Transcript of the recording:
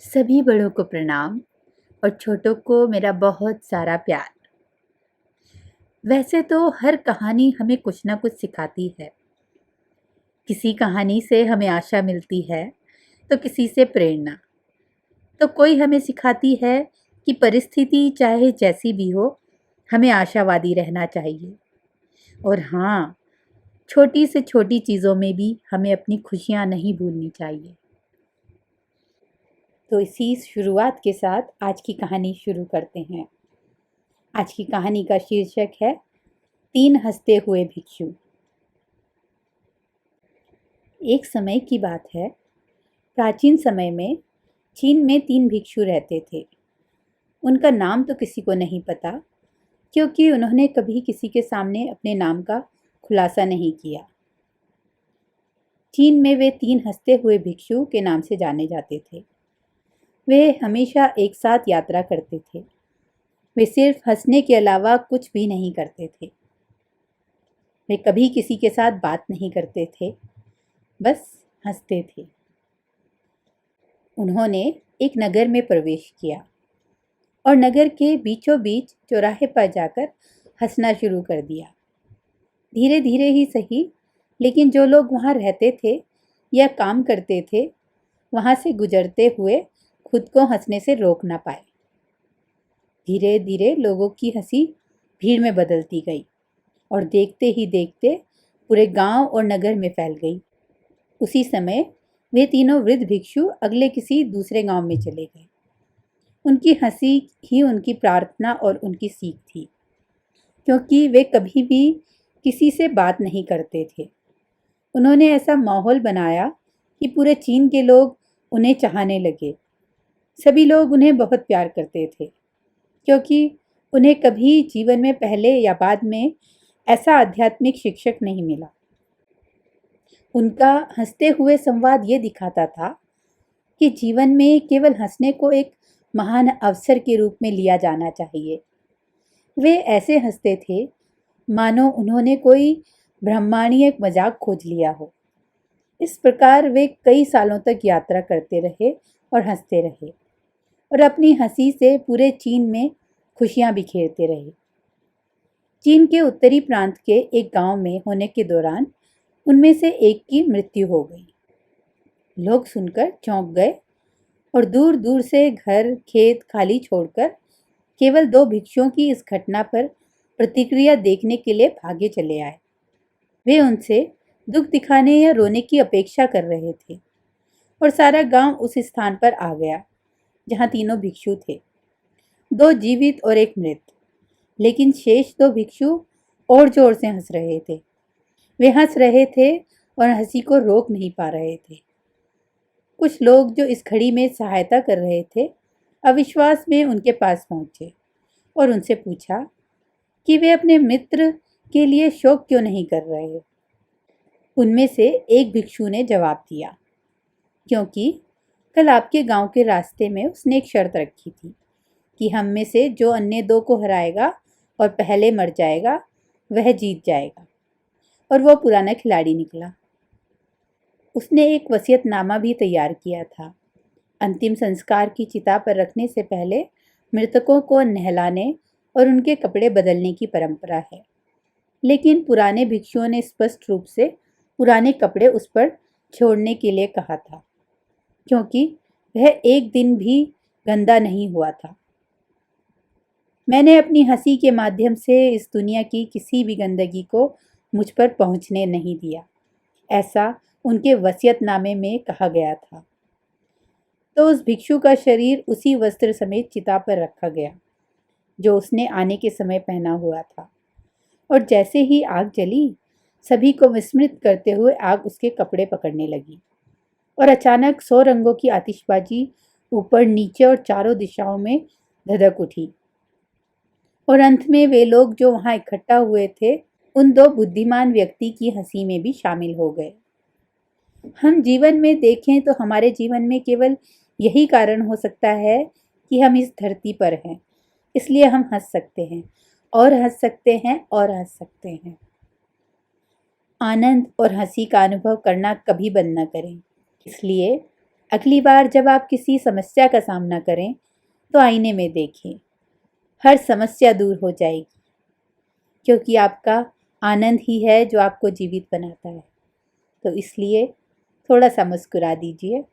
सभी बड़ों को प्रणाम और छोटों को मेरा बहुत सारा प्यार। वैसे तो हर कहानी हमें कुछ ना कुछ सिखाती है। किसी कहानी से हमें आशा मिलती है तो किसी से प्रेरणा। तो कोई हमें सिखाती है कि परिस्थिति चाहे जैसी भी हो, हमें आशावादी रहना चाहिए। और हाँ, छोटी से छोटी चीज़ों में भी हमें अपनी खुशियाँ नहीं भूलनी चाहिए। तो इसी शुरुआत के साथ आज की कहानी शुरू करते हैं। आज की कहानी का शीर्षक है तीन हंसते हुए भिक्षु। एक समय की बात है। प्राचीन समय में चीन में तीन भिक्षु रहते थे। उनका नाम तो किसी को नहीं पता, क्योंकि उन्होंने कभी किसी के सामने अपने नाम का खुलासा नहीं किया। चीन में वे तीन हंसते हुए भिक्षु के नाम से जाने जाते थे। वे हमेशा एक साथ यात्रा करते थे। वे सिर्फ हंसने के अलावा कुछ भी नहीं करते थे। वे कभी किसी के साथ बात नहीं करते थे, बस हंसते थे। उन्होंने एक नगर में प्रवेश किया और नगर के बीचों बीच चौराहे पर जाकर हंसना शुरू कर दिया। धीरे धीरे ही सही, लेकिन जो लोग वहाँ रहते थे या काम करते थे, वहाँ से गुजरते हुए खुद को हंसने से रोक ना पाए। धीरे धीरे लोगों की हंसी भीड़ में बदलती गई और देखते ही देखते पूरे गांव और नगर में फैल गई। उसी समय वे तीनों वृद्ध भिक्षु अगले किसी दूसरे गांव में चले गए। उनकी हंसी ही उनकी प्रार्थना और उनकी सीख थी, क्योंकि वे कभी भी किसी से बात नहीं करते थे। उन्होंने ऐसा माहौल बनाया कि पूरे चीन के लोग उन्हें चाहने लगे। सभी लोग उन्हें बहुत प्यार करते थे, क्योंकि उन्हें कभी जीवन में पहले या बाद में ऐसा आध्यात्मिक शिक्षक नहीं मिला। उनका हंसते हुए संवाद ये दिखाता था कि जीवन में केवल हंसने को एक महान अवसर के रूप में लिया जाना चाहिए। वे ऐसे हंसते थे मानो उन्होंने कोई ब्रह्मांडीय मजाक खोज लिया हो। इस प्रकार वे कई सालों तक यात्रा करते रहे और हंसते रहे और अपनी हंसी से पूरे चीन में खुशियां बिखेरते रहे। चीन के उत्तरी प्रांत के एक गांव में होने के दौरान उनमें से एक की मृत्यु हो गई। लोग सुनकर चौंक गए और दूर दूर से घर खेत खाली छोड़कर केवल दो भिक्षुओं की इस घटना पर प्रतिक्रिया देखने के लिए भागे चले आए। वे उनसे दुख दिखाने या रोने की अपेक्षा कर रहे थे और सारा गांव उस स्थान पर आ गया जहां तीनों भिक्षु थे, दो जीवित और एक मृत। लेकिन शेष दो भिक्षु और जोर से हंस रहे थे। वे हंस रहे थे और हंसी को रोक नहीं पा रहे थे। कुछ लोग जो इस घड़ी में सहायता कर रहे थे, अविश्वास में उनके पास पहुंचे और उनसे पूछा कि वे अपने मित्र के लिए शोक क्यों नहीं कर रहे। उनमें से एक भिक्षु ने जवाब दिया, क्योंकि कल आपके गांव के रास्ते में उसने एक शर्त रखी थी कि हम में से जो अन्य दो को हराएगा और पहले मर जाएगा, वह जीत जाएगा। और वो पुराना खिलाड़ी निकला। उसने एक वसीयतनामा भी तैयार किया था। अंतिम संस्कार की चिता पर रखने से पहले मृतकों को नहलाने और उनके कपड़े बदलने की परंपरा है। लेकिन पुराने भिक्षुओं ने स्पष्ट रूप से पुराने कपड़े उस पर छोड़ने के लिए कहा था, क्योंकि वह एक दिन भी गंदा नहीं हुआ था। मैंने अपनी हंसी के माध्यम से इस दुनिया की किसी भी गंदगी को मुझ पर पहुंचने नहीं दिया, ऐसा उनके वसीयतनामे में कहा गया था। तो उस भिक्षु का शरीर उसी वस्त्र समेत चिता पर रखा गया जो उसने आने के समय पहना हुआ था। और जैसे ही आग जली, सभी को विस्मित करते हुए आग उसके कपड़े पकड़ने लगी और अचानक 100 रंगों की आतिशबाजी ऊपर नीचे और चारों दिशाओं में धधक उठी। और अंत में वे लोग जो वहां इकट्ठा हुए थे, उन दो बुद्धिमान व्यक्ति की हंसी में भी शामिल हो गए। हम जीवन में देखें तो हमारे जीवन में केवल यही कारण हो सकता है कि हम इस धरती पर हैं, इसलिए हम हंस सकते हैं और हंस सकते हैं और हंस सकते हैं। आनंद और हंसी का अनुभव करना कभी बंद न करें। इसलिए अगली बार जब आप किसी समस्या का सामना करें तो आईने में देखें, हर समस्या दूर हो जाएगी, क्योंकि आपका आनंद ही है जो आपको जीवित बनाता है। तो इसलिए थोड़ा सा मुस्कुरा दीजिए।